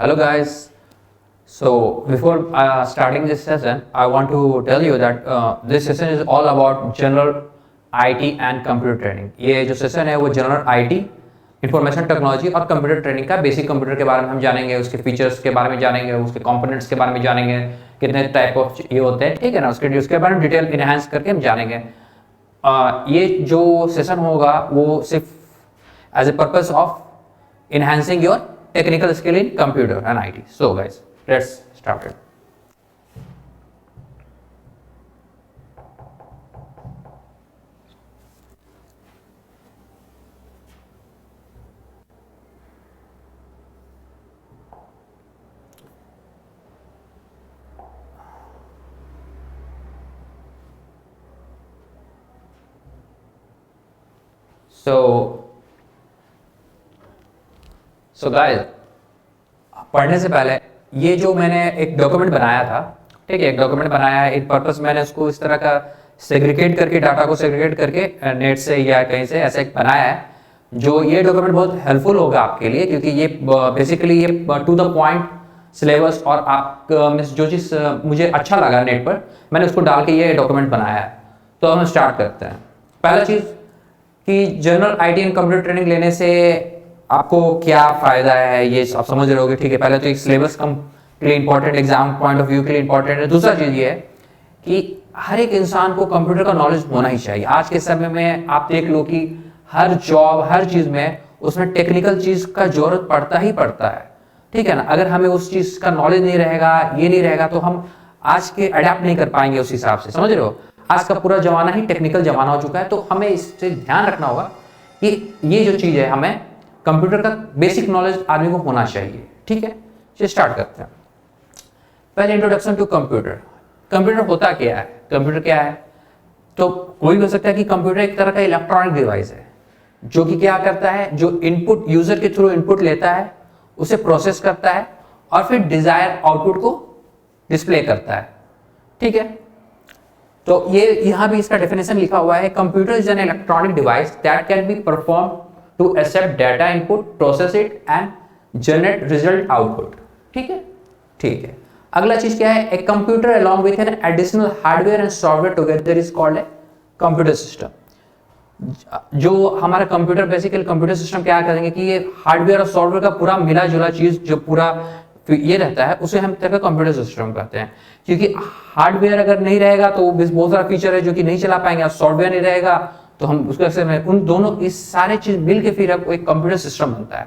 Hello guys. So before starting this session, I want to tell you that this session is all about general IT and computer training. ये जो session है वो general IT, information technology और computer training का basic computer के बारे में हम जानेंगे, उसके फीचर्स के बारे में जानेंगे, उसके कंपोनेंट्स के बारे में जानेंगे, कितने टाइप ऑफ ये होते हैं, ठीक है ना, उसके बारे में डिटेल इनहेंस करके हम जानेंगे। ये जो सेशन होगा वो सिर्फ as a purpose of enhancing your technical skill in computer and IT. So guys, let's start it. So guys, पढ़ने से पहले ये जो मैंने एक डॉक्यूमेंट बनाया था, ठीक है, एक डॉक्यूमेंट बनाया है, एक पर्पस मैंने उसको इस तरह का सेग्रीगेट करके, डाटा को सेग्रीगेट करके नेट से या कहीं से ऐसे बनाया है, जो ये डॉक्यूमेंट बहुत हेल्पफुल होगा आपके लिए, क्योंकि ये बेसिकली ये टू द पॉइंट सिलेबस और आप जो चीज़ मुझे अच्छा लगा नेट पर, मैंने उसको डाल के ये डॉक्यूमेंट बनाया है। तो हम स्टार्ट करते हैं। पहला चीज़ कि general IT and computer training लेने से आपको क्या फायदा है, ये आप समझ रहे होगे, ठीक है। पहले तो एक सिलेबस कम के लिए important, exam point of view के लिए इंपॉर्टेंट है। दूसरा चीज ये है कि हर एक इंसान को कंप्यूटर का नॉलेज होना ही चाहिए। आज के समय में आप देख लो कि हर जॉब, हर चीज में उसमें टेक्निकल चीज का जरूरत पड़ता ही पड़ता है, ठीक है ना। अगर हमें उस चीज का नॉलेज नहीं रहेगा, ये नहीं रहेगा, तो हम आज के अडेप्ट नहीं कर पाएंगे उस हिसाब से, समझ रहे हो। आज का पूरा जमाना ही टेक्निकल जमाना हो चुका है, तो हमें इससे ध्यान रखना होगा कि ये जो चीज है, हमें कंप्यूटर का बेसिक नॉलेज आदमी को होना चाहिए, ठीक है। चलिए स्टार्ट करते हैं। पहले इंट्रोडक्शन टू कंप्यूटर। कंप्यूटर होता क्या है, कंप्यूटर क्या है, तो कोई भी हो सकता है कि कंप्यूटर एक तरह का इलेक्ट्रॉनिक डिवाइस है, जो कि क्या करता है, जो इनपुट यूजर के थ्रू इनपुट लेता है, उसे प्रोसेस करता है और फिर डिजायर आउटपुट को डिस्प्ले करता है, ठीक है। तो ये यहां भी इसका डेफिनेशन लिखा हुआ है, computer is an electronic device that can be perform to accept data input, process it and generate result output, ठीक है, ठीक है। अगला चीज क्या है, एक computer along with an additional hardware and software together is called a computer system। जो हमारा कंप्यूटर, बेसिकली कंप्यूटर सिस्टम क्या करेंगे कि ये हार्डवेयर और सॉफ्टवेयर का पूरा मिला जुला चीज जो पूरा ये रहता है, उसे हम तरह का कंप्यूटर सिस्टम कहते हैं। क्योंकि हार्डवेयर अगर नहीं रहेगा तो बहुत सारा फीचर है जो कि नहीं चला पाएंगे, और सॉफ्टवेयर नहीं रहेगा तो हम उसको अक्सर उन दोनों इस सारे चीज मिल के फिर आपको एक कंप्यूटर सिस्टम बनता है,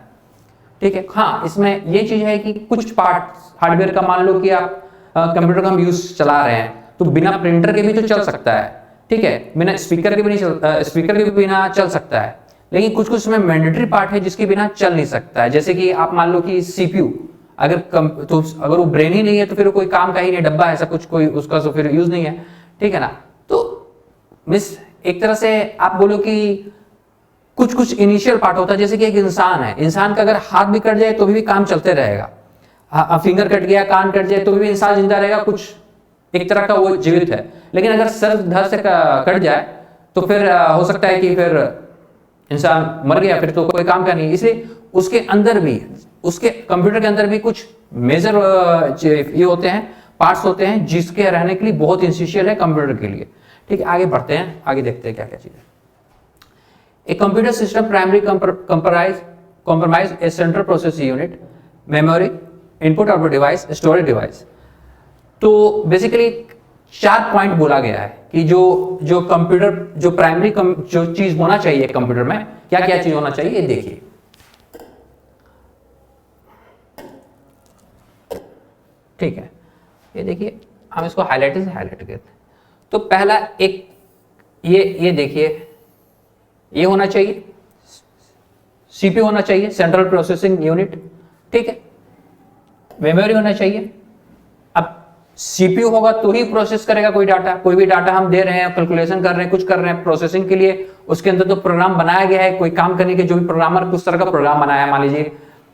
ठीक है। हाँ, इसमें ये चीज है कि कुछ पार्ट हार्डवेयर का, मान लो कि आप कंप्यूटर का हम यूज चला रहे हैं, तो बिना प्रिंटर के भी तो चल सकता है, ठीक है, बिना स्पीकर के भी नहीं चलता, स्पीकर के भी बिना चल सकता है। लेकिन कुछ कुछ उसमें मैंडेटरी पार्ट है जिसके बिना चल नहीं सकता है। जैसे कि आप मान लो कि CPU, अगर वो ब्रेन ही नहीं है तो फिर कोई काम का ही नहीं, डब्बा ऐसा कुछ कोई उसका तो फिर यूज नहीं है, ठीक है ना। तो मिस एक तरह से आप बोलो कि कुछ कुछ इनिशियल पार्ट होता है, जैसे कि एक इंसान है, इंसान का अगर हाथ भी कट जाए तो भी काम चलते रहेगा, फिंगर कट गया, कान कट जाए तो भी इंसान जिंदा रहेगा, कुछ एक तरह का वो जीवित है। लेकिन अगर सर धड़ से कट जाए तो फिर हो सकता है कि फिर इंसान मर गया, फिर तो कोई काम का नहीं। इसलिए उसके अंदर भी, उसके कंप्यूटर के अंदर भी कुछ मेजर ये होते हैं, पार्ट्स होते हैं जिसके रहने के लिए बहुत एसेंशियल है कंप्यूटर के लिए, ठीक है। आगे बढ़ते हैं, आगे देखते हैं क्या क्या चीज है। एक computer system primary comprise a central processing unit, memory, input output device, storage device. तो बेसिकली 4 पॉइंट बोला गया है कि जो कंप्यूटर, जो प्राइमरी जो चीज होना चाहिए कंप्यूटर में, क्या क्या चीज होना चाहिए, ये देखिए। ठीक है, ये देखिए, हम इसको हाईलाइट से हाईलाइट करते हैं। तो पहला एक ये देखिए, ये होना चाहिए, CPU होना चाहिए, सेंट्रल प्रोसेसिंग यूनिट, ठीक है। मेमोरी होना चाहिए। अब CPU होगा तो ही प्रोसेस करेगा कोई डाटा, कोई भी डाटा हम दे रहे हैं, कैलकुलेशन कर रहे हैं, कुछ कर रहे हैं, प्रोसेसिंग के लिए उसके अंदर तो प्रोग्राम बनाया गया है, कोई काम करने के, जो भी प्रोग्रामर कुछ तरह का प्रोग्राम बनाया है, मान लीजिए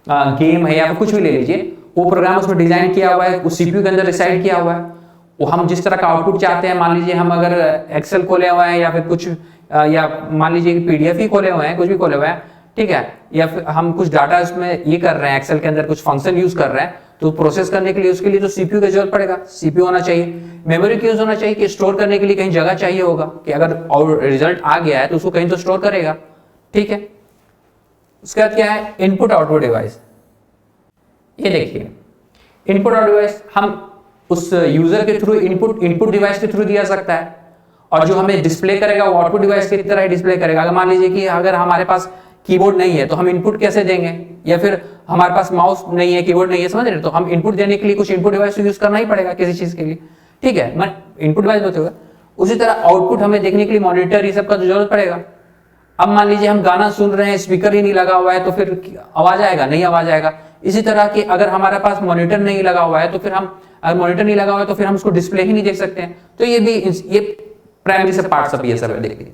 गेम है या कुछ भी ले लीजिए, वो प्रोग्राम उसमें डिजाइन किया हुआ है, उस CPU के अंदर रिसाइड किया हुआ है। वो हम जिस तरह का आउटपुट चाहते हैं, मान लीजिए हम अगर एक्सेल खोले हुए हैं या फिर कुछ, या मान लीजिए PDF ही खोले हुए हैं, कुछ भी खोले हुए हैं, ठीक है, या फिर हम कुछ डाटा इसमें ये कर रहे हैं, एक्सेल के अंदर कुछ फंक्शन यूज कर रहे हैं, तो प्रोसेस करने के लिए उसके लिए तो सीपीयू की जरूरत पड़ेगा, सीपीयू होना चाहिए। मेमोरी की यूज होना चाहिए कि स्टोर करने के लिए कहीं जगह चाहिए होगा कि अगर और रिजल्ट आ गया है तो उसको कहीं तो स्टोर करेगा, ठीक है। उसके बाद क्या है, इनपुट आउटपुट डिवाइस। ये देखिए इनपुट आउटपुट डिवाइस हम उस यूजर के थ्रू इनपुट डिवाइस के थ्रू दिया सकता है, और जो हमें डिस्प्ले करेगा वो आउटपुट डिवाइस की तरह ही डिस्प्ले करेगा। अगर मान लीजिए कि अगर हमारे पास कीबोर्ड नहीं है तो हम इनपुट कैसे देंगे, या फिर हमारे पास माउस नहीं है, कीबोर्ड नहीं है, समझ रहे, तो हम इनपुट देने के लिए कुछ इनपुट डिवाइस यूज करना ही पड़ेगा किसी चीज के लिए, ठीक है, मैं इनपुट डिवाइस बोलते हुए। उसी तरह आउटपुट हमें देखने के लिए मॉनिटर ये सब का जरूरत पड़ेगा। अब मान लीजिए हम गाना सुन रहे हैं, स्पीकर ही नहीं लगा हुआ है, तो फिर आवाज आएगा, नहीं आवाज आएगा। इसी तरह कि अगर हमारे पास मॉनिटर नहीं लगा हुआ है तो फिर हम, अगर मॉनिटर नहीं लगा हुआ है तो फिर हम उसको डिस्प्ले ही नहीं देख सकते हैं। तो ये भी, ये प्राइमरी से पार्ट सब ये सब है, देखिए,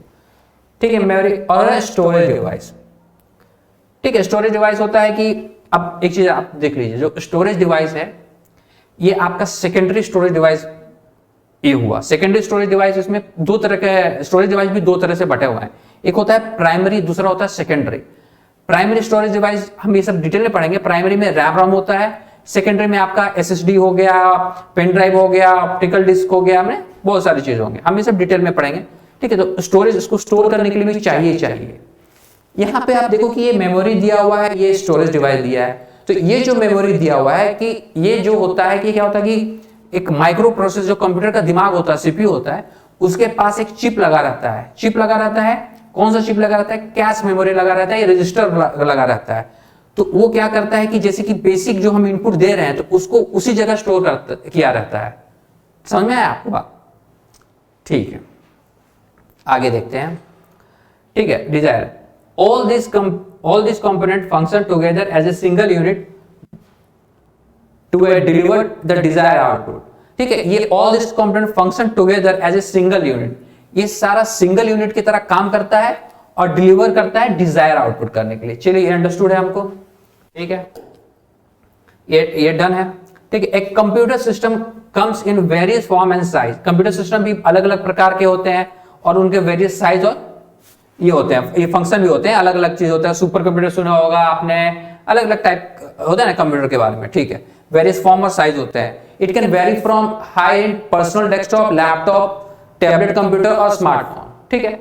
ठीक है। मेमोरी और स्टोरेज डिवाइस, ठीक है। स्टोरेज डिवाइस होता है कि अब एक चीज आप देख लीजिए, जो स्टोरेज डिवाइस है ये आपका सेकेंडरी स्टोरेज डिवाइस ये हुआ। सेकेंडरी स्टोरेज डिवाइस, इसमें दो तरह के स्टोरेज डिवाइस भी दो तरह से बटे हुए हैं, एक होता है प्राइमरी, दूसरा होता है सेकेंडरी। प्राइमरी स्टोरेज डिवाइस हम ये सब डिटेल में पढ़ेंगे। प्राइमरी में रैम रोम होता है, सेकेंडरी में आपका एसएसडी हो गया, पेन ड्राइव हो गया, ऑप्टिकल डिस्क हो गया, हमें बहुत सारी चीज होंगे, हम ये सब डिटेल में पढ़ेंगे, ठीक है। तो स्टोरेज, इसको स्टोर करने के लिए भी चाहिए। यहाँ पे आप देखो कि ये मेमोरी दिया हुआ है, ये स्टोरेज डिवाइस दिया है। तो ये जो मेमोरी दिया हुआ है कि ये जो होता है कि क्या होता है कि एक माइक्रो प्रोसेसर, जो कंप्यूटर का दिमाग होता है, सीपीयू होता है, उसके पास एक चिप लगा रहता है। चिप लगा रहता है, कौन सा चिप लगा रहता है, कैश मेमोरी लगा रहता है, रजिस्टर लगा रहता है। तो वो क्या करता है कि जैसे कि बेसिक जो हम इनपुट दे रहे हैं तो उसको उसी जगह स्टोर किया रहता है। समझ में आया आपको बात? ठीक है, आगे देखते हैं, ठीक है। Desire, all these component function together as a single unit to deliver the desired output, ठीक है। ये all these component function together as a single unit, ये सारा सिंगल यूनिट की तरह काम करता है और डिलीवर करता है डिजायर आउटपुट करने के लिए। चलिए ये अंडरस्टूड है हमको, ठीक है, ये डन है, ठीक है। एक computer system comes in various form and size. Computer system भी अलग अलग प्रकार के होते हैं और उनके वेरियस साइज और ये होते हैं, ये फंक्शन भी होते हैं, अलग अलग चीज होता है। सुपर कंप्यूटर सुना होगा आपने, अलग अलग टाइप होता है ना कंप्यूटर के बारे में, ठीक है। वेरियस फॉर्म और साइज होते हैं। It can very from high and personal desktop, laptop, tablet computer और स्मार्टफोन, ठीक है।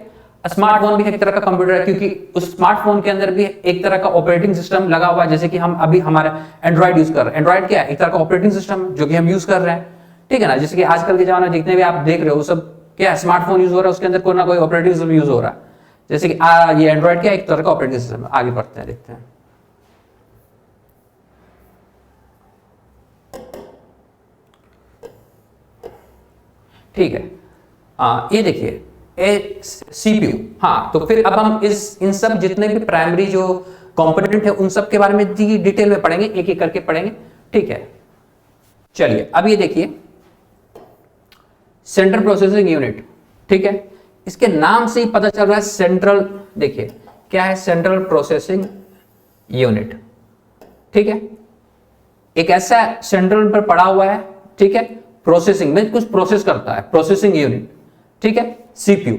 स्मार्टफोन भी एक तरह का कंप्यूटर है, क्योंकि उस स्मार्टफोन के अंदर भी एक तरह का ऑपरेटिंग सिस्टम लगा हुआ है। जैसे कि हम अभी हमारा एंड्रॉइड यूज कर रहे हैं, एंड्रॉइड क्या है, एक तरह का ऑपरेटिंग सिस्टम जो कि हम यूज कर रहे हैं, ठीक है ना। जैसे कि आजकल के जमाने में जितने भी आप देख रहे हो सब क्या है, स्मार्टफोन यूज हो रहा है, उसके अंदर कोई ना कोई ऑपरेटिंग सिस्टम यूज हो रहा है। जैसे कि ये एंड्रॉइड क्या एक तरह का ऑपरेटिंग सिस्टम है। आगे बढ़ते हैं, देखते हैं, ठीक है। ये देखिए सीपीयू, हाँ। तो फिर अब हम इन सब जितने भी प्राइमरी जो कंपोनेंट है उन सब के बारे में डिटेल में पढ़ेंगे, एक एक करके पढ़ेंगे, ठीक है। चलिए अब ये देखिए सेंट्रल प्रोसेसिंग यूनिट, ठीक है। इसके नाम से ही पता चल रहा है सेंट्रल, देखिए क्या है, सेंट्रल प्रोसेसिंग यूनिट, ठीक है। एक ऐसा सेंट्रल पर पड़ा हुआ है, ठीक है, प्रोसेसिंग में कुछ प्रोसेस करता है, प्रोसेसिंग यूनिट, ठीक है। सीपीयू,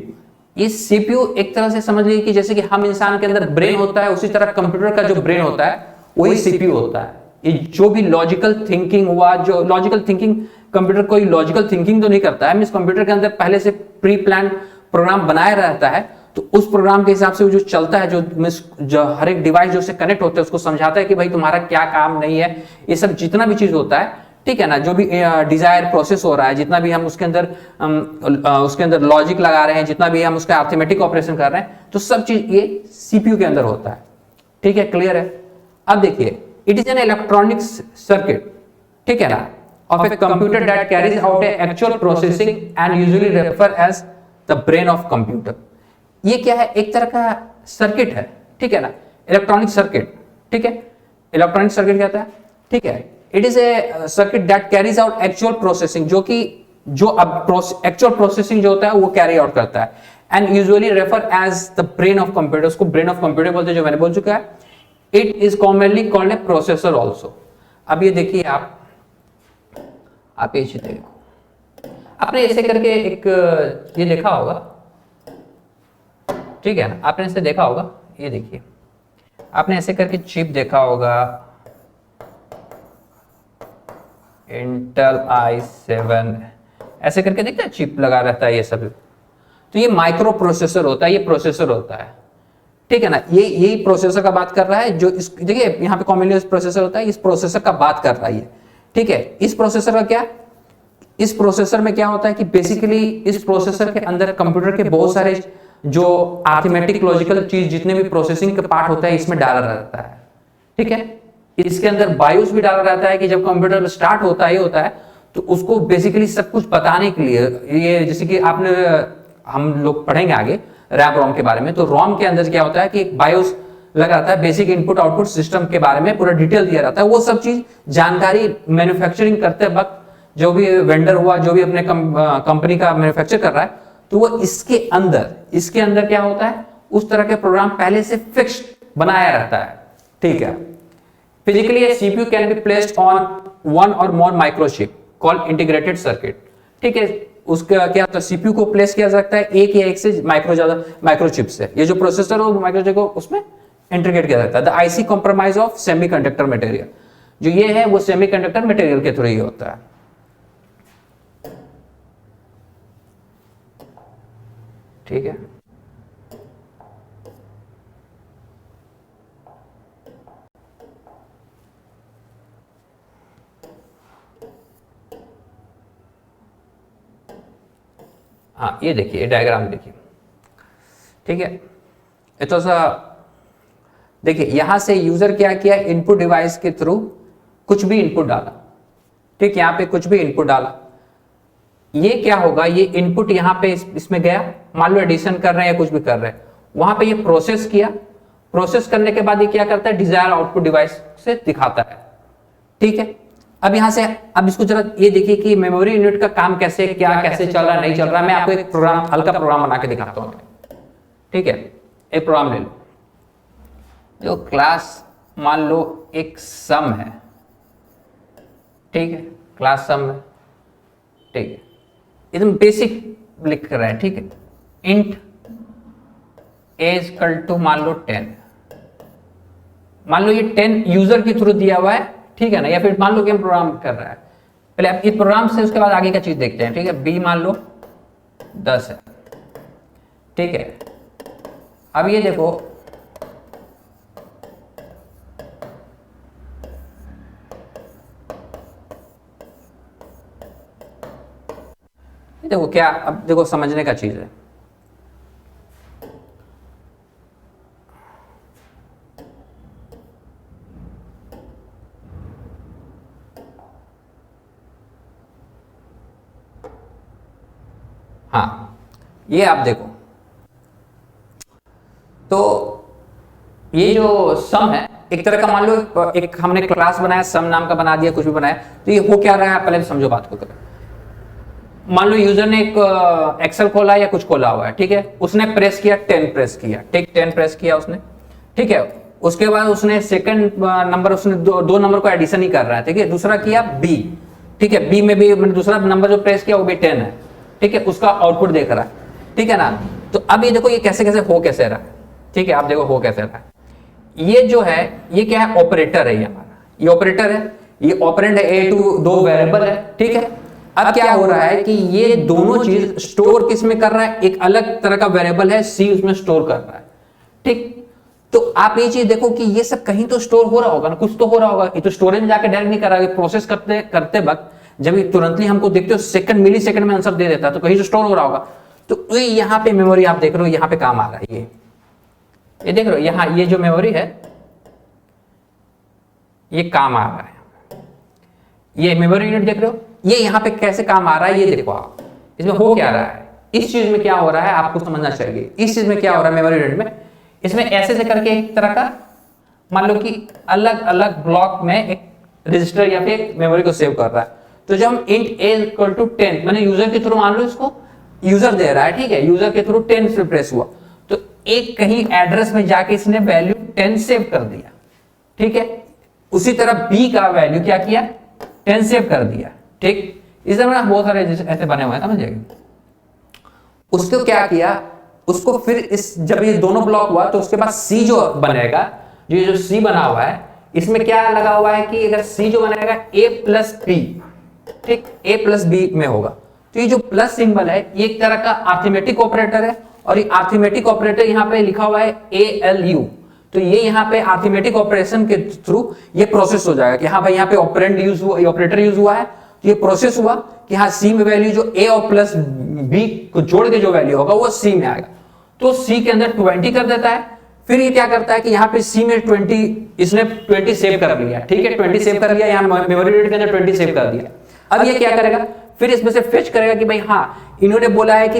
ये सीपीयू एक तरह से समझ लीजिए कि जैसे कि हम इंसान के अंदर ब्रेन होता है, उसी तरह कंप्यूटर का जो ब्रेन होता है वही सीपीयू होता है। ये जो भी लॉजिकल थिंकिंग हुआ, जो लॉजिकल थिंकिंग, कंप्यूटर कोई लॉजिकल थिंकिंग तो नहीं करता है, मींस कंप्यूटर के अंदर पहले से प्री प्लान प्रोग्राम बनाया रहता है, तो उस प्रोग्राम के हिसाब से वो जो चलता है, जो हर एक डिवाइस जो से कनेक्ट होता है उसको समझाता है कि भाई तुम्हारा क्या काम नहीं है, ये सब जितना भी चीज होता है, ठीक है ना। जो भी डिजायर प्रोसेस हो रहा है, जितना भी हम उसके अंदर लॉजिक लगा रहे हैं, जितना भी हम उसका अर्थमेटिक ऑपरेशन कर रहे हैं, तो सब चीज ये सीपीयू के अंदर होता है, ठीक है, क्लियर है। अब देखिए it is an electronic circuit, ठीक है ना, of a computer that carries out a actual processing and usually refer as the brain of computer. ये क्या है, एक तरह का सर्किट है, ठीक है ना, इलेक्ट्रॉनिक सर्किट, ठीक है। इलेक्ट्रॉनिक सर्किट क्या होता है, ठीक है, it is a circuit that carries out actual processing, जो अब एक्चुअल प्रोसेसिंग जो होता है वो कैरी आउट करता है, and usually refer as the brain of computer, उसको ब्रेन ऑफ कंप्यूटर बोलते हैं, जो मैंने बोल चुका है। It is commonly called a processor also. अब ये देखिए आप ये देखो, आपने ऐसे करके एक ये देखा होगा, ठीक है ना, आपने इसे देखा होगा, ये देखिए आपने ऐसे करके चिप देखा होगा, इंटेल i7 ऐसे करके देखते हैं, चिप लगा रहता है ये सब। तो ये माइक्रो प्रोसेसर होता है, ये प्रोसेसर होता है, ठीक है ना। ये यही प्रोसेसर का बात कर रहा है, जो इस देखिए यहाँ पे कॉमनली प्रोसेसर होता है, इस प्रोसेसर का बात कर रहा है ये, ठीक है। इस प्रोसेसर का क्या, इस प्रोसेसर में क्या होता है कि बेसिकली इस प्रोसेसर के अंदर कंप्यूटर के बहुत सारे जो अरिथमेटिक लॉजिकल चीज जितने भी प्रोसेसिंग के पार्ट होता है इसमें डाला रहता है, ठीक है। इसके अंदर बायोस भी डाला रहता है कि जब कंप्यूटर स्टार्ट होता ही होता है तो उसको बेसिकली सब कुछ बताने के लिए, ये जैसे कि आपने, हम लोग पढ़ेंगे आगे रैम रोम के बारे में, तो रोम के अंदर क्या होता है कि एक बायोस लगा रहता है, बेसिक इनपुट आउटपुट सिस्टम के बारे में पूरा डिटेल दिया रहता है। वो सब चीज जानकारी मैन्युफैक्चरिंग करते वक्त जो भी वेंडर हुआ, जो भी अपने कंपनी का मैन्युफैक्चर कर रहा है, तो वो इसके अंदर क्या होता है, उस तरह के प्रोग्राम पहले से फिक्स्ड बनाया रहता है, ठीक है। Physically a CPU can be placed on one or more microchip called integrated circuit, ठीक है। उसका क्या होता है, सीपीयू को प्लेस किया जा सकता है एक या एक से माइक्रोचिप से, ये जो प्रोसेसर हो माइक्रोचिप को उसमें इंटीग्रेट किया जाता है। The IC compromise of semiconductor material, जो ये है वो सेमीकंडक्टर मटेरियल के थ्रू ही होता है, ठीक है। हाँ ये देखिए, डायग्राम देखिए, ठीक है। ये तो सा देखिए, यहां से यूजर क्या किया, इनपुट डिवाइस के थ्रू कुछ भी इनपुट डाला, ठीक, यहां पे कुछ भी इनपुट डाला। ये क्या होगा, ये इनपुट यहां पे इसमें गया, मान लो एडिशन कर रहे हैं या कुछ भी कर रहे हैं, वहां पे ये प्रोसेस किया, प्रोसेस करने के बाद ये क्या करता है, डिजायर आउटपुट डिवाइस से दिखाता है, ठीक है। अब यहां से, अब इसको जरा ये देखिए कि मेमोरी यूनिट का काम कैसे, क्या कैसे चल रहा है, नहीं चल रहा है। मैं आपको एक प्रोग्राम, हल्का प्रोग्राम बना के दिखाता हूं, ठीक है। एक प्रोग्राम ले लो, जो क्लास मान लो एक सम है, ठीक है, क्लास सम है, ठीक है, एकदम बेसिक लिख कर रहा है, ठीक है। इंट एज इक्वल टू मान लो 10, मान लो ये 10 यूजर के थ्रू दिया हुआ है, ठीक है ना, या फिर मान लो कि हम प्रोग्राम कर रहा है, पहले आप इस प्रोग्राम से उसके बाद आगे का चीज देखते हैं, ठीक है। बी मान लो 10 है, ठीक है। अब ये देखो, देखो क्या, अब देखो समझने का चीज है, हाँ ये आप देखो, तो ये जो सम है एक तरह का, मान लो एक हमने क्लास बनाया, सम नाम का बना दिया, कुछ भी बनाया, तो ये हो क्या रहा है, पहले समझो बात को। मान लो यूजर ने एक एक्सेल खोला या कुछ खोला हुआ है, ठीक है, उसने प्रेस किया 10 प्रेस किया, ठीक, 10 प्रेस किया उसने, ठीक है। उसके बाद उसने सेकंड नंबर, उसने दो नंबर को एडिशन ही कर रहा है, ठीक है। दूसरा किया बी, ठीक है, बी में भी दूसरा नंबर जो प्रेस किया वो भी 10 है, ठीक है, उसका आउटपुट देख रहा है, ठीक है ना। तो अब ये देखो ये कैसे कैसे हो कैसे रहा है, ठीक है, आप देखो हो कैसे रहा है। ये जो है ये क्या है, ऑपरेटर है, ये हमारा ये ऑपरेटर है, ये ऑपरेंड है, ए टू दो वेरिएबल है, ठीक है। अब क्या हो रहा है कि ये दोनों चीज स्टोर किस में कर रहा है, एक अलग तरह का वेरिएबल है सी, उसमें स्टोर कर रहा है, ठीक। तो आप ये चीज देखो कि ये सब कहीं तो स्टोर हो रहा होगा ना, कुछ तो हो रहा होगा, ये तो स्टोरेज में जाके डायरेक्ट नहीं कर रहा है, प्रोसेस करते करते वक्त जब ये तुरंतली हमको देखते हो सेकंड मिली सेकंड में आंसर दे देता है, तो कहीं तो स्टोर हो रहा होगा। तो यहाँ पे मेमोरी आप देख रहे हो, यहाँ पे काम आ रहा है, ये देख रहे हो, यहाँ ये जो मेमोरी है ये काम आ रहा है, ये मेमोरी यूनिट देख रहे हो, ये यहाँ पे कैसे काम आ रहा है, ये देखो आप, इसमें हो क्या रहा है, इस चीज में क्या हो रहा है आपको समझना चाहिए। इस चीज में क्या हो रहा है मेमोरी यूनिट में, इसमें ऐसे से करके एक तरह का मान लो कि अलग अलग ब्लॉक में एक रजिस्टर या फिर मेमोरी को सेव कर रहा है। तो जब हम इंट ए इक्वल टू 10, मैंने यूजर के थ्रू, मान लो इसको यूजर दे रहा है, ठीक है, यूजर के थ्रू 10 से प्रेस हुआ, तो एक कहीं एड्रेस में जाके इसने वैल्यू 10 सेव कर दिया, ठीक है। उसी तरह बी का वैल्यू क्या किया, 10 सेव कर दिया, ठीक। इस तरह बहुत सारे ऐसे बने हुए हैं, समझिएगा। उसको क्या किया, उसको फिर इस जब ये दोनों ब्लॉक हुआ तो उसके बाद सी जो बनेगा, ये जो C बना हुआ है इसमें क्या लगा हुआ है कि अगर C जो बनाएगा A प्लस बी, ठीक, A प्लस बी में होगा, तो ये जो प्लस सिंबल है ये एक तरह का अर्थमेटिक ऑपरेटर है, और ये अर्थमेटिक ऑपरेटर यहाँ पे लिखा हुआ है ALU, तो ये यहाँ पे अर्थमेटिक ऑपरेशन के थ्रू ये प्रोसेस हो जाएगा कि हाँ भाई यहाँ पे ऑपरेंड यूज हुआ, ऑपरेटर यूज हुआ है, तो ये प्रोसेस हुआ कि हाँ C में वैल्यू जो A और प्लस B को जोड़ के जो वैल्यू होगा वो C में आएगा, तो C के अंदर 20 कर देता है। फिर ये क्या करता है कि यहाँ पे C में 20, इसने 20 सेव कर लिया, ठीक है, 20 सेव कर लिया, यहाँ मेमोरी यूनिट के अंदर 20 सेव कर दिया। अब ये क्या करेगा, फिर इसमें से फेच करेगा कि भाई हाँ इन्होंने बोला है कि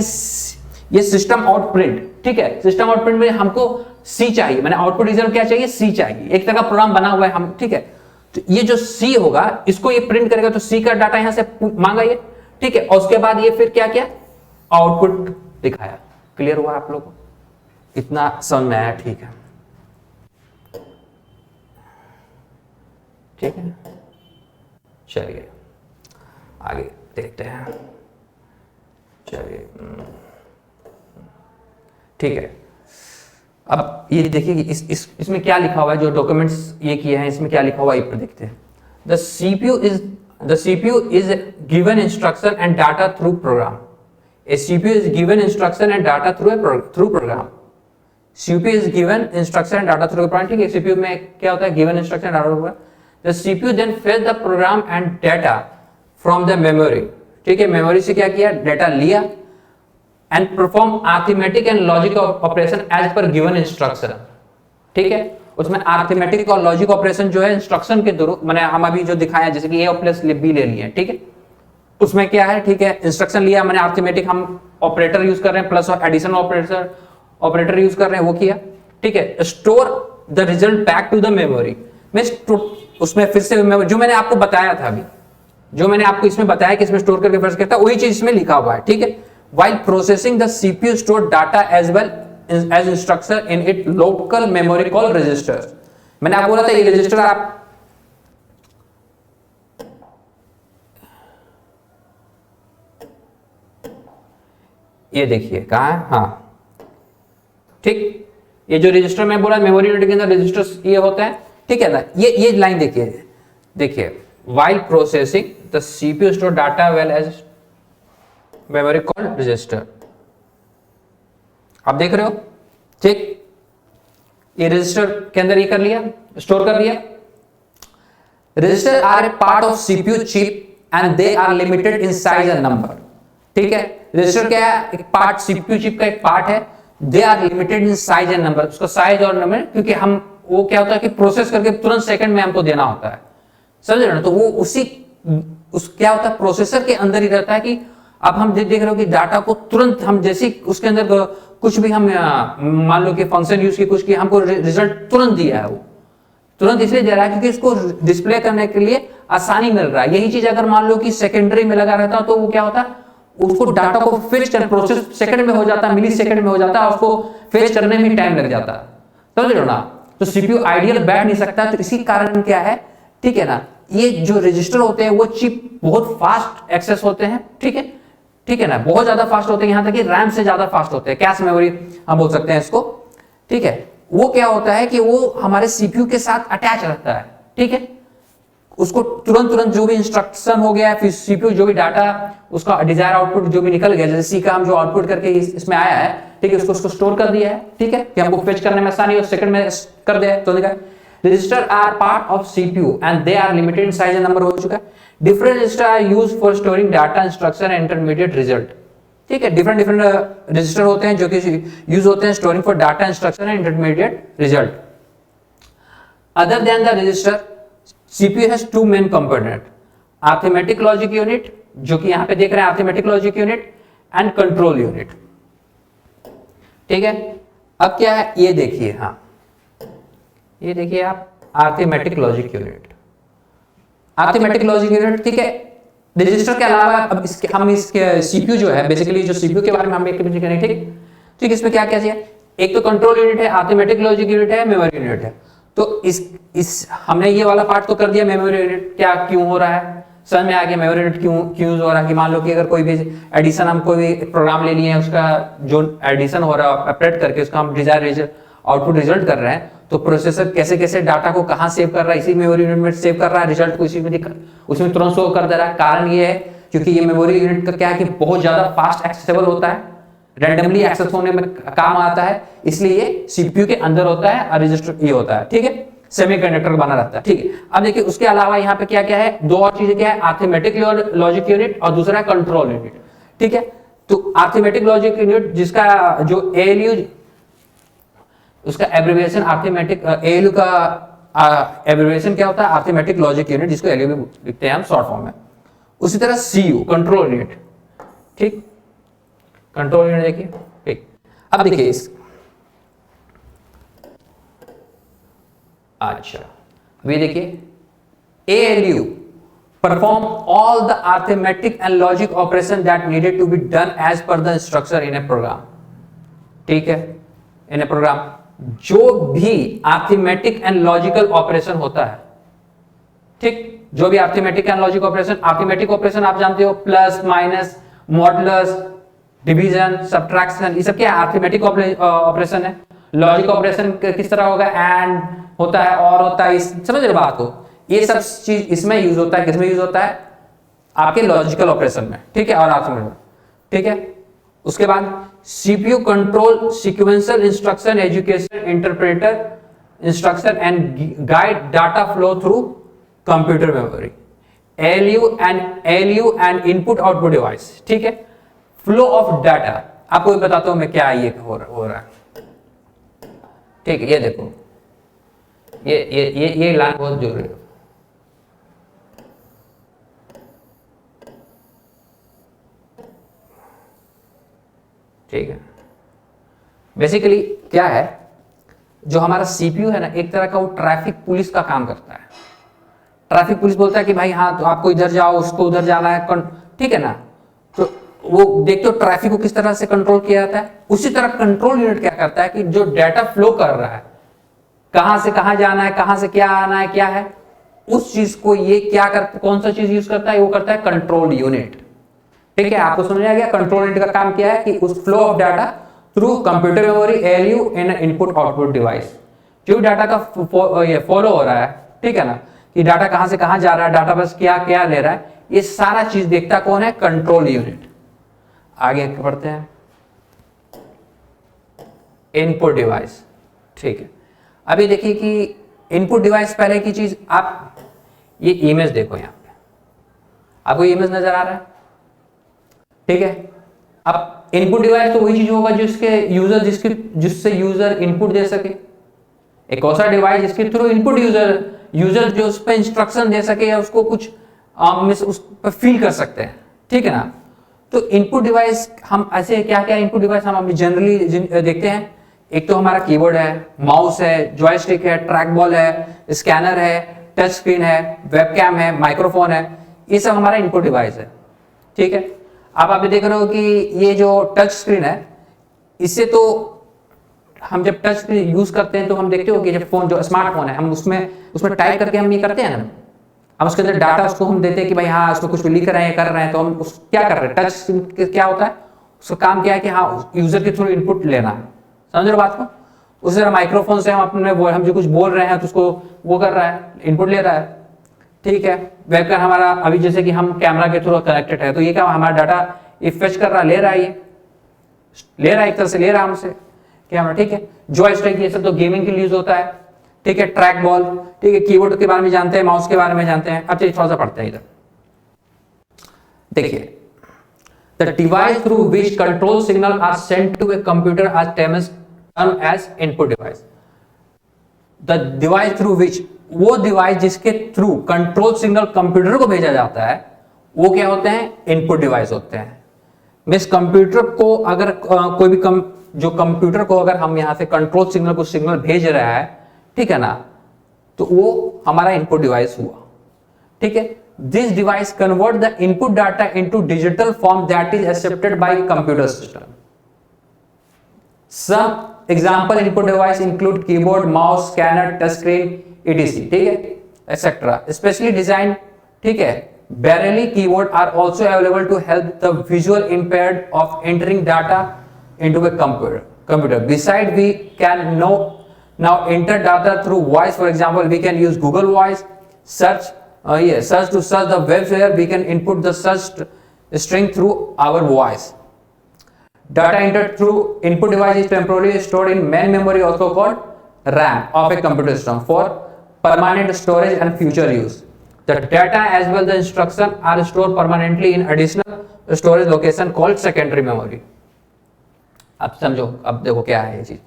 ये सिस्टम आउट प्रिंट, ठीक है, सिस्टम आउट प्रिंट में हमको C चाहिए, मैंने आउटपुट रिजल्ट क्या चाहिए, C चाहिए, एक तरह का प्रोग्राम बना हुआ है हम, ठीक है, तो ये जो C होगा इसको ये प्रिंट करेगा, तो C का डाटा यहां से मांगा ये, ठीक है, और उसके बाद ये फिर क्या किया, आउटपुट दिखाया। क्लियर हुआ आप लोगों को, इतना समझ में आया, ठीक है, ठीक है, चलिए आगे देखते हैं, चलिए, ठीक है। अब ये देखिए इसमें क्या लिखा हुआ है, जो डॉक्यूमेंट्स ये किए हैं इसमें क्या लिखा हुआ है, ये देखते हैं। The CPU is given instruction and data through program. A CPU is given instruction and data through program. CPU is given instruction and data through program, ठीक है, CPU में क्या होता है, given instruction and data through program. The CPU then fetch the program and data from the memory, ठीक है, memory से क्या किया, डाटा लिया, and perform arithmetic and logic operation as per given instruction, ठीक है, उसमें arithmetic और logic operation जो है इंस्ट्रक्शन के थ्रू, मैंने हम अभी जो दिखाया जैसे कि A प्लस B ले लिए, ठीक है, उसमें क्या है, ठीक है, इंस्ट्रक्शन लिया मैंने, arithmetic हम ऑपरेटर यूज कर रहे हैं, प्लस और एडिशन ऑपरेटर यूज कर रहे हैं, वो किया, ठीक है, store the result back to the memory में, उसमें फिर से जो मैंने आपको बताया था अभी, जो मैंने आपको इसमें बताया कि इसमें स्टोर करके फर्स्ट करता है, वही चीज इसमें लिखा हुआ है, ठीक है। While processing, the CPU stored data as well as instruction in its local memory called registers. मैंने आपको बोला था ये रजिस्टर आप ये देखिए कहाँ है, हाँ, ठीक, ये जो रजिस्टर में बोला मेमोरी यूनिट के अंदर रजिस्टर्स ये होते हैं, ठीक है ना, ये लाइन देखिए while processing the CPU store data well as memory called register, आप देख रहे हो, ठीक, ये रजिस्टर के अंदर ये कर लिया, स्टोर कर लिया। Register are a part of CPU chip and they are limited in size and number, ठीक है, रजिस्टर क्या है, एक पार्ट, सीपीयू चिप का एक पार्ट है, they are limited in size and number, उसका साइज और नंबर, क्योंकि हम वो क्या होता है कि प्रोसेस करके तुरंत सेकंड में हमको देना होता है, समझ रहे हो ना, तो वो उस क्या होता है प्रोसेसर के अंदर ही रहता है कि अब हम देख रहे हो कि डाटा को तुरंत हम जैसे उसके अंदर कुछ भी हम मान लो कि फंक्शन यूज की कुछ की, हमको रिजल्ट तुरंत दिया है, वो तुरंत इसलिए दे रहा है क्योंकि इसको डिस्प्ले करने के लिए आसानी मिल रहा है। यही चीज अगर मान लो कि सेकेंडरी में लगा रहता तो वो क्या होता, उसको डाटा को फेच कर प्रोसेस सेकंड में हो जाता, मिली सेकंड में हो जाता, उसको फेच करने में टाइम लग जाता, समझ रहे हो ना, तो सीपीयू आइडियल बैठ नहीं सकता, तो इसी कारण क्या है, ठीक है ना, ये जो रजिस्टर होते हैं वो चिप बहुत फास्ट एक्सेस होते हैं, ठीक है ना, बहुत ज्यादा फास्ट होते हैं, यहां तक कि रैम से ज्यादा फास्ट होते हैं, कैश मेमोरी हम बोल सकते हैं इसको, ठीक है, वो क्या होता है कि वो हमारे सीपीयू के साथ अटैच रहता है, ठीक है, उसको तुरंत जो भी इंस्ट्रक्शन हो गया, फिर सीपीयू जो भी डाटा उसका डिजायर आउटपुट जो भी निकल गया, जैसे सी का हम जो आउटपुट करके इसमें आया है, ठीक है, उसको स्टोर कर दिया है, ठीक है, कि हमको फेच करने में आसानी हो, सेकंड में कर दिया, तो देखा register are part of CPU and they are limited in size and number, हो चुका है। Different register are used for storing data, instruction and intermediate result, ठीक है, डिफरेंट रजिस्टर होते हैं जो कि यूज होते हैं storing for data, instruction and intermediate result. Other than the register CPU has two main component, arithmetic logic unit, जो कि यहां पे देख रहे हैं arithmetic logic unit and control unit, ठीक है। अब क्या है ये देखिए, हाँ ये देखिए आप arithmetic logic unit, arithmetic logic unit, ठीक है, रजिस्टर के अलावा अब हम इसके CPU जो है, बेसिकली जो CPU के बारे में हम एक करेंगे, ठीक, इसमें क्या क्या चाहिए, एक तो कंट्रोल यूनिट है, arithmetic logic unit है, मेमोरी यूनिट है, तो इस हमने ये वाला पार्ट तो कर दिया, मेमोरी यूनिट क्या क्यों हो रहा है, समझ में आ गया मेमोरी यूनिट क्यों यूज हो रहा है, कि मान लो कि अगर कोई भी एडिशन हम कोई भी प्रोग्राम ले लिए हैं, उसका जो एडिशन हो रहा है ऑपरेट करके उसका हम डिजायर आउटपुट रिजल्ट कर रहे हैं, तो प्रोसेसर कैसे कैसे डाटा को कहां सेव कर रहा है, इसी मेमोरी यूनिट में सेव कर रहा है, रिजल्ट को इसी में उसमें तुरंत शो कर दे रहा है। कारण ये है क्योंकि ये मेमोरी यूनिट का क्या है कि बहुत ज्यादा फास्ट एक्सेसिबल होता है, रैंडमली एक्सेस होने में काम आता है, इसलिए सीपीयू के अंदर होता है और रजिस्टर ये होता है, ठीक है, सेमीकंडक्टर बना रहता है, ठीक है। अब देखिए उसके अलावा यहाँ पे क्या क्या है, दो और चीजें क्या है, अरिथमेटिक लॉजिक यूनिट और दूसरा कंट्रोल यूनिट, ठीक है। तो अरिथमेटिक लॉजिक यूनिट जिसका जो एएलयू, उसका एब्रिविएशन अरिथमेटिक, एएलयू का एब्रिविएशन क्या होता है, अरिथमेटिक लॉजिक यूनिट, जिसको एएलयू भी लिखते हैं हम शॉर्ट फॉर्म में। उसी तरह सीयू कंट्रोल यूनिट, ठीक, कंट्रोल यूनिट देखिए, ठीक। अब देखिए इस, अच्छा अभी देखिए ALU perform all the arithmetic and logic operation that needed to be done as per the instruction in a program, ठीक है, in a program। जो भी arithmetic and logical operation होता है, ठीक, जो भी arithmetic and logic operation, arithmetic operation आप जानते हो, plus minus modulus division subtraction, ये सब क्या अरिथमेटिक ऑपरेशन है। लॉजिक ऑपरेशन किस तरह होगा, एंड होता है और होता है, समझ रहे बात को, ये सब चीज इसमें यूज होता है, किसमें यूज होता है, आपके लॉजिकल ऑपरेशन में, ठीक है, और अरिथमेटिक, ठीक है। उसके बाद CPU control sequential instruction education interpreter instruction and guide data flow through computer memory, ALU and input output device, ठीक है। फ्लो ऑफ डाटा आपको बताता हूं मैं क्या ये हो रहा है, ठीक है। ये देखो ये लाइन बहुत जरूरी है, ठीक है। बेसिकली क्या है, जो हमारा सीपीयू है ना, एक तरह का वो ट्रैफिक पुलिस का काम करता है। ट्रैफिक पुलिस बोलता है कि भाई हाँ तो आपको इधर जाओ, उसको उधर जाना है, ठीक है ना, तो वो देखते हो ट्रैफिक को किस तरह से कंट्रोल किया जाता है। उसी तरह कंट्रोल यूनिट क्या करता है कि जो डाटा फ्लो कर रहा है, कहां से कहां जाना है, कहां से क्या आना है, क्या है, उस चीज को ये क्या करता, कौन सा चीज यूज करता है, वो करता है कंट्रोल यूनिट, ठीक है। आपको समझ आ गया कंट्रोल यूनिट का काम क्या है कि उस flow of data through computer memory ALU in input output device, जो डाटा का फॉलो हो रहा है, ठीक है ना, कि डाटा कहां से कहां जा रहा है, डाटा बस क्या क्या ले रहा है, ये सारा चीज देखता कौन है, कंट्रोल यूनिट। आगे पढ़ते हैं इनपुट डिवाइस, ठीक है। अभी देखिए कि इनपुट डिवाइस पहले की चीज, आप ये इमेज देखो, यहां पे आपको इमेज नजर आ रहा है, ठीक है। अब इनपुट डिवाइस तो वही चीज होगा जिसके यूजर जिससे यूजर इनपुट दे सके, एक ऐसा डिवाइस जिसके थ्रू इनपुट यूजर जो उस पर इंस्ट्रक्शन दे सके या उसको कुछ उस पर फील कर सकते हैं, ठीक है ना। तो इनपुट डिवाइस हम ऐसे क्या क्या इनपुट डिवाइस हम जनरली देखते हैं, एक तो हमारा कीबोर्ड है, माउस है, जॉयस्टिक है, ट्रैक बॉल है, स्कैनर है, टच स्क्रीन है, वेबकैम है, माइक्रोफोन है, ये सब हमारा इनपुट डिवाइस है, ठीक है। आप अभी देख रहे हो कि ये जो टच स्क्रीन है, इससे तो हम जब टच स्क्रीन यूज करते हैं तो हम देखते हो कि जब फोन जो स्मार्टफोन है, हम उसमें टाइप करके हम ये करते हैं ना, हम उसके अंदर डाटा उसको हम देते हैं कि भाई हाँ उसको कुछ लिख रहे हैं, कर रहे हैं, तो हम क्या कर रहे हैं, टच स्क्रीन क्या होता है, उसका काम क्या है कि हाँ यूजर के थ्रू इनपुट लेना है, समझ रहे बात को। उसी तरह माइक्रोफोन से हम जो कुछ बोल रहे हैं तो उसको वो कर रहा है, इनपुट ले रहा है, ठीक है। वेबकैम हमारा अभी जैसे कि हम कैमरा के थ्रू कनेक्टेड है, तो ये क्या हमारा डाटा ये फेच कर रहा है, ले रहा है, ये ले रहा है, एक तरह से ले रहा है हमसे कैमरा, ठीक है। जॉयस्टिक ये सब तो गेमिंग के लिए यूज होता है, ठीक है। ट्रैक बॉल, ठीक है, कीबोर्ड के बारे में जानते हैं, माउस के बारे में जानते हैं। अब चलिए थोड़ा सा पढ़ते हैं इधर, देखिए the device through which control signal are sent to a computer are term as input device. The device through which, वो डिवाइस जिसके थ्रू कंट्रोल सिग्नल कंप्यूटर को भेजा जाता है, वो क्या होते हैं, इनपुट डिवाइस होते हैं। मिस कंप्यूटर को अगर कोई भी जो कंप्यूटर को अगर हम यहां से कंट्रोल सिग्नल को सिग्नल भेज रहा है, ठीक है ना, तो वो हमारा इनपुट डिवाइस हुआ, ठीक है। This device convert the input data into digital form that is accepted by computer system. Some example input device include keyboard, mouse, scanner, touch screen, etc, ठीक है, एक्सेट्रा, स्पेशली डिजाइन, ठीक है। Braille keyboard are also available to help the visual impaired of entering data into a computer. Besides, we can Now enter data through voice. For example, we can use Google Voice, search to search the web where we can input the search string through our voice. Data entered through input device is temporarily stored in main memory, also called RAM of a computer system, for permanent storage and future use. The data as well the instruction are stored permanently in additional storage location called secondary memory. अब समझो, अब देखो क्या है ये चीज।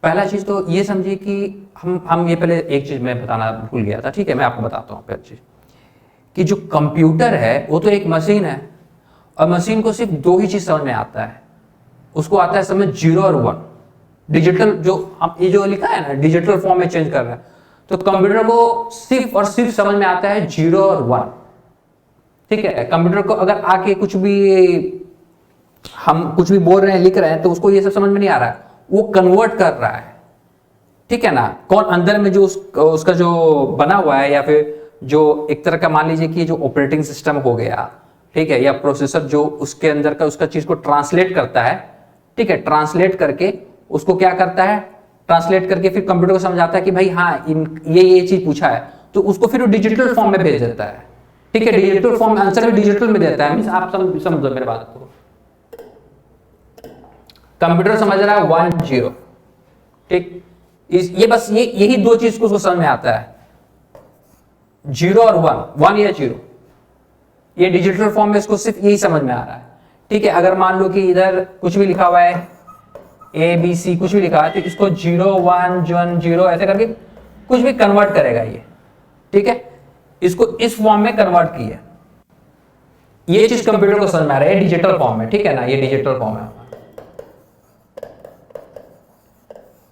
पहला चीज तो ये समझिए कि हम ये पहले एक चीज मैं बताना भूल गया था, ठीक है, मैं आपको बताता हूँ पहली चीज कि जो कंप्यूटर है वो तो एक मशीन है, और मशीन को सिर्फ दो ही चीज समझ में आता है, उसको आता है समझ 0 और 1। डिजिटल जो हम ये जो लिखा है ना डिजिटल फॉर्म में चेंज कर रहा है, तो कंप्यूटर को सिर्फ और सिर्फ समझ में आता है 0 और 1, ठीक है। कंप्यूटर को अगर आके कुछ भी हम कुछ भी बोल रहे हैं लिख रहे हैं तो उसको ये सब समझ में नहीं आ रहा है, वो कन्वर्ट कर रहा है, ठीक है ना। कौन अंदर में जो उसका जो बना हुआ है, या फिर जो एक तरह का मान लीजिए कि जो ऑपरेटिंग सिस्टम हो गया, ठीक है, या प्रोसेसर जो उसके अंदर का उसका चीज को ट्रांसलेट करता है, ठीक है, ट्रांसलेट करके उसको क्या करता है, ट्रांसलेट करके फिर कंप्यूटर को समझाता है कि भाई हाँ ये चीज पूछा है, तो उसको फिर डिजिटल फॉर्म में भेज देता है, ठीक है। डिजिटल फॉर्म में आंसर भी डिजिटल में देता है। आप समझो मेरे बात को, कंप्यूटर समझ रहा है 1 0, ठीक, ये बस यही दो चीज को उसको समझ में आता है, 0 और 1 या 0। ये डिजिटल फॉर्म में इसको सिर्फ यही समझ में आ रहा है, ठीक है। अगर मान लो कि इधर कुछ भी लिखा हुआ है ABC कुछ भी लिखा है, तो इसको 0 1 0 ऐसे करके कुछ भी कन्वर्ट करेगा ये, ठीक है, इसको इस फॉर्म में कन्वर्ट किया। ये चीज कंप्यूटर को समझ में आ रहा है डिजिटल फॉर्म में, ठीक है ना, ये डिजिटल फॉर्म है,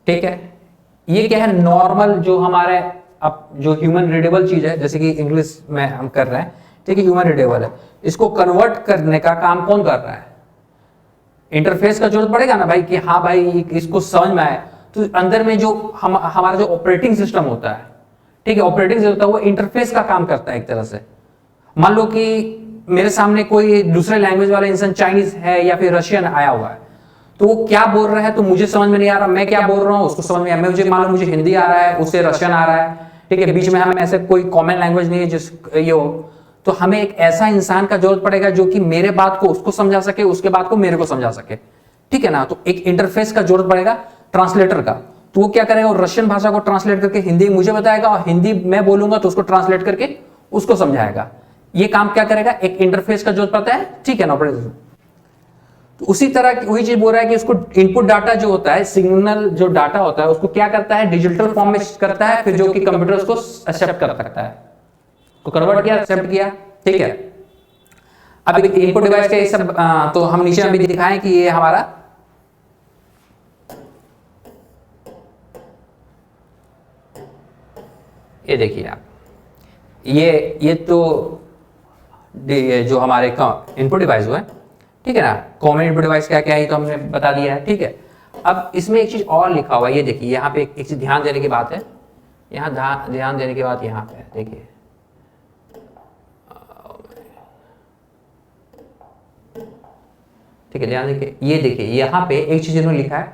ठीक है। ये क्या है, नॉर्मल जो हमारे अब जो ह्यूमन रीडेबल चीज है, जैसे कि इंग्लिश में हम कर रहे हैं, ठीक है, ह्यूमन रीडेबल है, इसको कन्वर्ट करने का काम कौन कर रहा है, इंटरफेस का जरूरत पड़ेगा ना भाई, कि हाँ भाई इसको समझ में आए। तो अंदर में जो हमारा जो ऑपरेटिंग सिस्टम होता है, ठीक है, ऑपरेटिंग सिस्टम होता है वो इंटरफेस का काम करता है एक तरह से। मान लो कि मेरे सामने कोई दूसरे लैंग्वेज वाला इंसान चाइनीज है या फिर रशियन आया हुआ है, तो वो क्या बोल रहा है तो मुझे समझ में नहीं आ रहा, मैं क्या बोल रहा हूँ उसको समझ में आ रहा है। मुझे मान लो मुझे हिंदी आ रहा है, उससे रशियन आ रहा है, ठीक है, बीच में हमें ऐसे कोई कॉमन लैंग्वेज नहीं है जिस ये हो, तो हमें एक ऐसा इंसान का जरूरत पड़ेगा जो कि मेरे बात को उसको समझा सके, उसके बात को मेरे को समझा सके, ठीक है ना। तो एक इंटरफेस का जरूरत पड़ेगा ट्रांसलेटर का। तो वो क्या करेगा, रशियन भाषा को ट्रांसलेट करके हिंदी मुझे बताएगा, और हिंदी मैं बोलूंगा तो उसको ट्रांसलेट करके उसको समझाएगा। ये काम क्या करेगा, एक इंटरफेस का जरूरत पड़ता है, ठीक है ना। तो उसी तरह वही चीज बोल रहा है कि उसको इनपुट डाटा जो होता है, सिग्नल जो डाटा होता है, उसको क्या करता है, डिजिटल फॉर्म में करता है, फिर जो कि कंप्यूटर उसको एक्सेप्ट कर सकता है। तो कन्वर्ट किया, एक्सेप्ट किया, ठीक है। अब इनपुट डिवाइस का ये सब तो हम नीचे अभी दिखाएं कि ये हमारा ये देखिए आप, ये तो ये जो हमारे इनपुट डिवाइस हुआ है, ठीक है ना। कॉमन इनपुट डिवाइस क्या क्या है तो हमने बता दिया है, ठीक है। अब इसमें एक चीज और लिखा हुआ है, ये देखिए यहाँ पे एक चीज ध्यान देने की बात है, यहाँ ध्यान देने की बात यहाँ पे देखिए, ठीक है, ध्यान देखिए, ये देखिए यहाँ पे एक चीज इन्होंने लिखा है,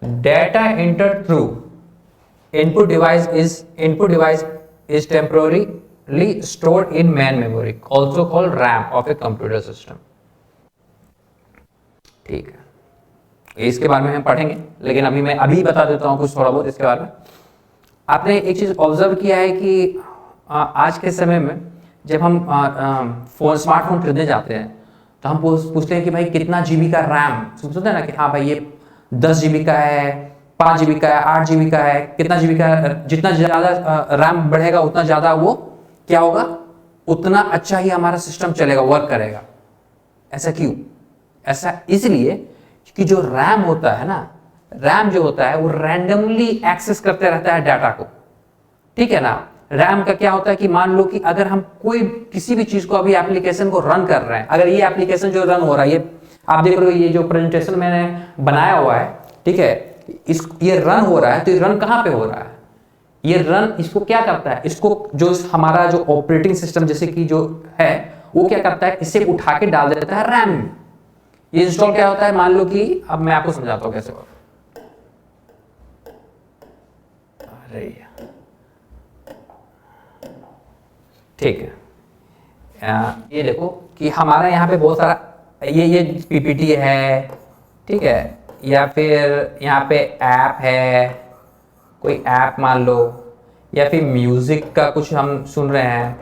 data enter through input device is temporarily stored in main memory, also called RAM of a computer system, ठीक है। इसके बारे में हम पढ़ेंगे, लेकिन अभी मैं बता देता हूं कुछ थोड़ा बहुत इसके बारे में। आपने एक चीज ऑब्जर्व किया है कि आज के समय में जब हम स्मार्टफोन खरीदने जाते हैं तो हम पूछते हैं कि भाई कितना जीबी का रैम, सोचते हैं ना कि हाँ भाई ये 10 जीबी का है, 5 जीबी का है, 8 जीबी का है, कितना जीबी का है। जितना ज्यादा रैम बढ़ेगा उतना ज्यादा वो क्या होगा, उतना अच्छा ही हमारा सिस्टम चलेगा, वर्क करेगा। ऐसा क्यों? ऐसा इसलिए कि जो रैम होता है ना, रैम जो होता है वो रैंडमली एक्सेस करते रहता है डाटा को, ठीक है ना। रैम का क्या होता है कि मान लो कि अगर हम कोई किसी भी चीज को अभी एप्लीकेशन को रन कर रहे हैं, अगर ये एप्लीकेशन जो रन हो रहा है, ये आप देख रहे हो, ये जो प्रेजेंटेशन मैंने बनाया हुआ है, ठीक है, ये रन हो रहा है, तो ये रन कहां पे हो रहा है, ये रन इसको क्या करता है, इसको जो हमारा जो ऑपरेटिंग सिस्टम जैसे कि जो है वो क्या करता है, इसे उठा के डाल देता है रैम में। ये इंस्टॉल क्या होता है, मान लो कि अब मैं आपको समझाता हूं कैसे होगा। अरे ठीक है, ये देखो कि हमारा यहाँ पे बहुत सारा ये पीपीटी है, ठीक है, या फिर यहाँ पे ऐप है, कोई ऐप मान लो, या फिर म्यूजिक का कुछ हम सुन रहे हैं,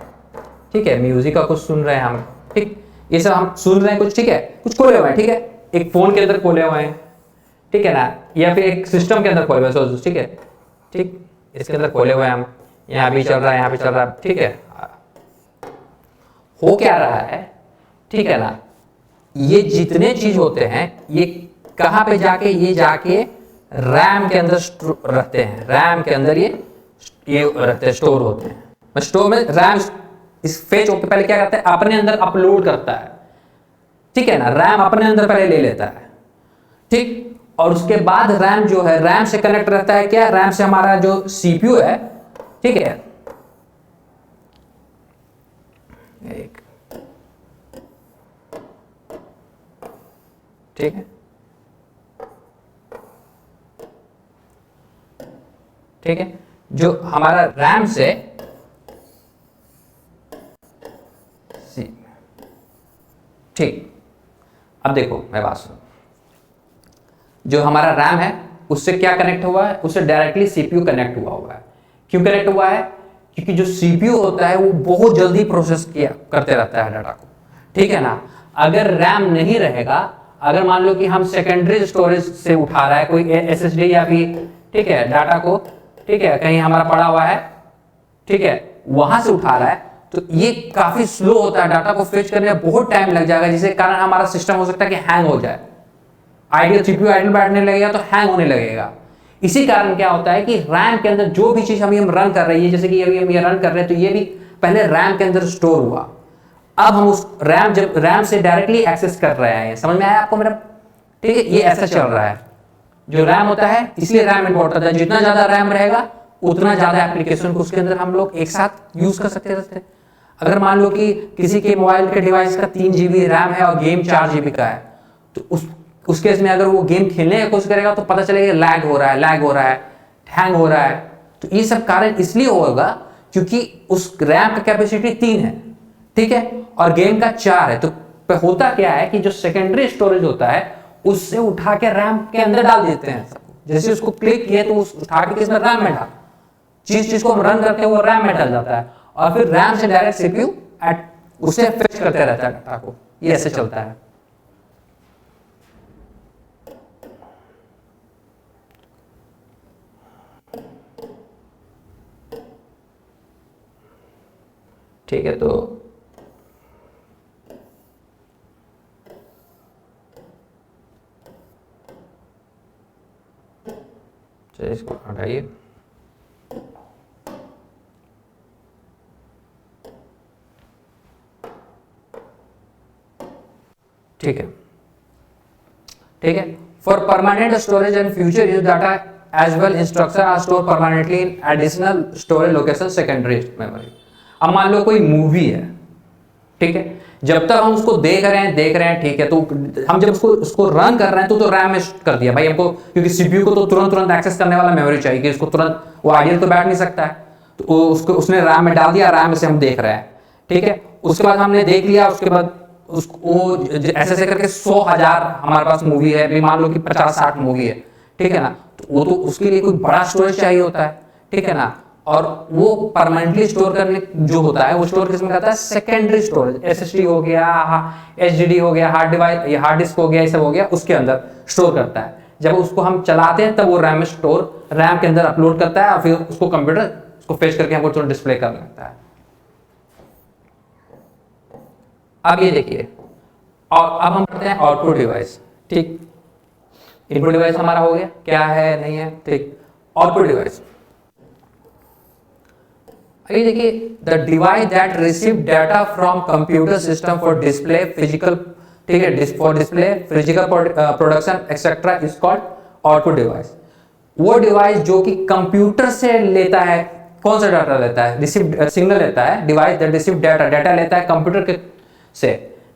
ठीक है, म्यूजिक का कुछ सुन रहे हैं हम, ठीक, ये सब हम सुन रहे हैं कुछ, ठीक है, कुछ खोले हुए हैं, ठीक है, एक फोन के अंदर खोले हुए हैं, ठीक है ना, या फिर एक सिस्टम के अंदर खोले हुए हैं, ठीक है, ठीक, इसके अंदर खोले हुए हैं हम, यहाँ भी चल रहा है, यहाँ भी चल रहा है, ठीक है, हो क्या रहा है, ठीक है ना, ये जितने चीज होते हैं ये कहाँ पे जाके, ये जाके रैम के अंदर रहते हैं, रैम के अंदर ये रहते हैं, स्टोर होते हैं। स्टोर में रैम इस फेच होके पहले क्या करता है, अपने अंदर अपलोड करता है, ठीक है ना, रैम अपने अंदर पहले ले लेता है, ठीक, और उसके बाद रैम जो है, रैम से कनेक्ट रहता है क्या, रैम से हमारा जो सीपीयू है, ठीक है, एक, ठीक है, ठीक है, जो हमारा रैम से ठीक, अब देखो मैं बात सुनो, जो हमारा रैम है उससे क्या कनेक्ट हुआ है, उससे डायरेक्टली सीपीयू कनेक्ट हुआ है। क्यों कनेक्ट हुआ है, क्योंकि जो सीपीयू होता है वो बहुत जल्दी प्रोसेस किया करते रहता है डाटा को, ठीक है ना। अगर रैम नहीं रहेगा, अगर मान लो कि हम सेकेंडरी स्टोरेज से उठा रहा है कोई एसएसडी या फिर, ठीक है, डाटा को, ठीक है, कहीं हमारा पड़ा हुआ है, ठीक है, वहां से उठा रहा है, तो ये काफी स्लो होता है, डाटा को फेच करने में बहुत टाइम लग जाएगा, जिसके कारण हमारा सिस्टम हो सकता है कि हैंग हो जाए, आइडियल सीपीयू आइडल बैठने लगेगा तो हैंग होने लगेगा। इसी कारण क्या होता है कि रैम के अंदर जो भी चीज हम रन कर रहे हैं, जैसे कि अभी हम ये रन कर रहे हैं, तो ये भी पहले रैम के अंदर स्टोर हुआ, अब हम उस रैम, जब रैम से डायरेक्टली एक्सेस कर रहे हैं, समझ में आया आपको मेरा, ठीक है, ये ऐसा चल रहा है, जो रैम होता है, इसलिए रैम इंपॉर्टेंट है, जितना ज्यादा रैम रहेगा उतना ज्यादा एप्लीकेशन को उसके अंदर हम लोग एक साथ यूज कर सकते रहते हैं। अगर मान लो कि किसी के मोबाइल के डिवाइस का 3 GB रैम है और गेम 4 GB का है, तो उस केस में अगर वो गेम खेलने की कोशिश करेगा तो पता चलेगा लैग हो रहा है, लैग हो रहा है, हैंग हो रहा है। तो ये सब कारण इसलिए होगा क्योंकि उस रैम का कैपेसिटी 3 है, ठीक है, और गेम का 4 है। तो होता क्या है कि जो सेकेंडरी स्टोरेज होता है उससे उठा के रैम के अंदर डाल देते हैं, जैसे उसको क्लिक किए तो उठा के किसमें, रैम में डाल, चीज को हम रन करते हैं वो रैम में डल जाता है, और फिर रैम से डायरेक्ट सीपीयू उसे फेच करते रहता है डाटा को, ये ऐसे चलता है। ठीक है, तो चलिए इसको हटाइए। ठीक है, ठीक है, for permanent storage and future use data as well instruction are store permanently in additional storage location secondary memory. अब मान लो कोई मूवी है, ठीक है, जब तक हम उसको देख रहे हैं, ठीक है, तो हम जब उसको रन कर रहे हैं तो रैम में कर दिया भाई हमको, क्योंकि सीपीयू को तो तुरंत एक्सेस करने वाला मेमोरी चाहिए कि उसको तुरंत, वो आइडियल तो बैठ नहीं सकता है, तो उसको उसने रैम में डाल दिया, रैम में से हम देख रहे हैं, ठीक है। उसके बाद हमने देख लिया, उसके बाद उसको ऐसे करके 100,000 हमारे पास मूवी है, अभी मान लो कि 50-60 मूवी है, ठीक है ना, तो वो तो उसके लिए कोई बड़ा स्टोरेज चाहिए होता है, ठीक है ना, और वो परमानेंटली स्टोर करने जो होता है वो स्टोर किसमें करता है, सेकेंडरी स्टोरेज, एसएसडी हो गया, एचडीडी हो गया, हार्ड डिवाइस, ये हार्ड डिस्क हो गया, ये सब हो गया, उसके अंदर स्टोर करता है। जब उसको हम चलाते हैं तब वो रैम में स्टोर, रैम के अंदर अपलोड करता है और फिर उसको कंप्यूटर उसको फेच करके हमको डिस्प्ले कर लगता है। अब ये देखिए, और अब हम करते हैं आउटपुट डिवाइस, ठीक, इनपुट डिवाइस हमारा हो गया, क्या है नहीं है, ठीक, आउटपुट डिवाइस। ये देखिए, the device that receive data from computer system for display physical, ठीक है, for display physical production etcetera is called output device. वो डिवाइस जो कि कंप्यूटर से लेता है, कौन सा डाटा लेता है, रिसीव सिग्नल लेता है, डिवाइस दैट रिसीव डाटा लेता है कंप्यूटर के से,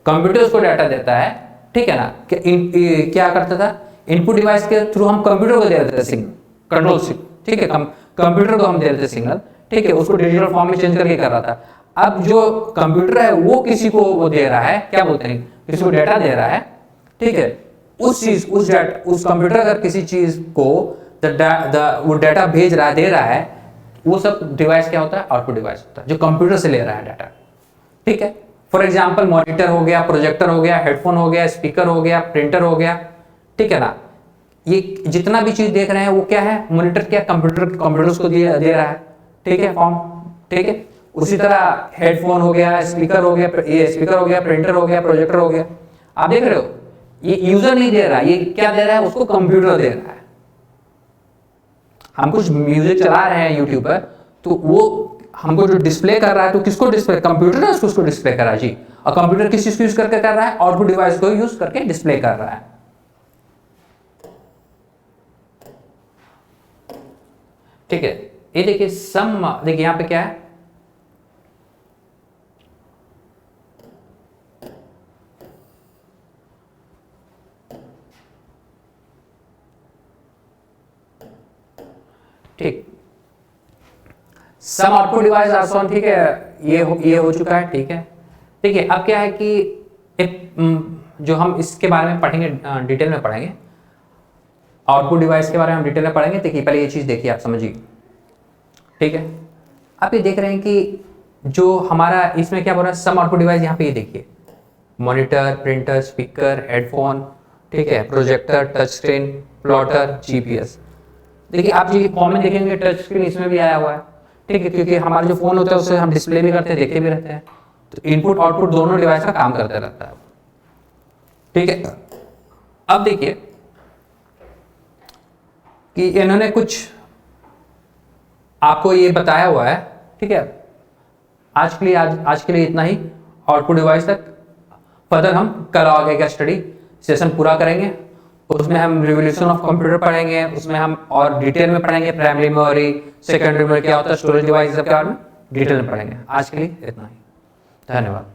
कंप्यूटर उसको डाटा देता है, ठीक है ना। क्या करता था, इनपुट डिवाइस के थ्रू हम कंप्यूटर को दे देते थे सिग्नल, ठीक है, कंप्यूटर को हम दे रहे थे सिग्नल, ठीक है, उसको डिजिटल फॉर्म में चेंज करके कर रहा था। अब जो कंप्यूटर है वो किसी को वो दे रहा है, क्या बोलते हैं, किसी को डेटा दे रहा है, ठीक है, उस चीज उस कंप्यूटर अगर किसी चीज को वो डेटा भेज रहा है, दे रहा है, वो सब डिवाइस क्या होता है, आउटपुट डिवाइस होता है, जो कंप्यूटर से ले रहा है डाटा, ठीक है। फॉर एग्जाम्पल मॉनिटर हो गया, प्रोजेक्टर हो गया, हेडफोन हो गया, स्पीकर हो गया, प्रिंटर हो गया, ठीक है ना। ये जितना भी चीज देख रहे हैं वो क्या है, मॉनिटर क्या, कंप्यूटर्स को दे रहा है, ठीक है, फॉर्म, ठीक है। उसी तरह हेडफोन हो गया, स्पीकर हो गया, ये स्पीकर हो गया, प्रिंटर हो गया, प्रोजेक्टर हो गया, आप देख रहे हो, ये यूजर नहीं दे रहा है, ये क्या दे रहा है, उसको कंप्यूटर दे रहा है। हम कुछ म्यूजिक चला रहे हैं यूट्यूब पर, तो वो हमको जो डिस्प्ले कर रहा है, तो किसको डिस्प्ले, कंप्यूटर है उसको डिस्प्ले कर रहा है जी। और कंप्यूटर किस चीज को यूज करके कर रहा है, आउटपुट डिवाइस को यूज करके डिस्प्ले कर रहा है, ठीक है। ये देखिए सम, देखिए यहां पे क्या है, ठीक, सम आउटपुट डिवाइस आर शोन, ठीक है, ये हो चुका है, ठीक है। देखिए अब क्या है कि जो हम इसके बारे में पढ़ेंगे, डिटेल में पढ़ेंगे, आउटपुट डिवाइस के बारे में हम डिटेल में पढ़ेंगे। देखिए पहले ये चीज देखिए, आप समझिए, ठीक है। आप ये देख रहे हैं कि जो हमारा इसमें क्या बोल रहा है, सम आउटपुट डिवाइस, यहाँ पे ये देखिए, मॉनिटर, प्रिंटर, स्पीकर, हेडफोन, ठीक है, projector, touch screen, plotter, GPS. देखिए आप जी फॉर्म में देखेंगे टच स्क्रीन इसमें भी आया हुआ है, ठीक है, क्योंकि हमारा जो फोन होता है उससे हम डिस्प्ले भी करते हैं, देखते भी रहते हैं, तो इनपुट आउटपुट दोनों डिवाइस का काम करते रहता है, ठीक है। अब देखिए कि इन्होंने कुछ आपको ये बताया हुआ है, ठीक है। आज के लिए इतना ही आउटपुट डिवाइस तक। फर्दर हम कल आगे का स्टडी सेशन पूरा करेंगे, उसमें हम रिवोल्यूशन ऑफ कंप्यूटर पढ़ेंगे, उसमें हम और डिटेल में पढ़ेंगे, प्राइमरी मेमोरी, सेकेंडरी मेमोरी क्या होता है, स्टोरेज डिवाइस के बारे में डिटेल में पढ़ेंगे। आज के लिए इतना ही, धन्यवाद।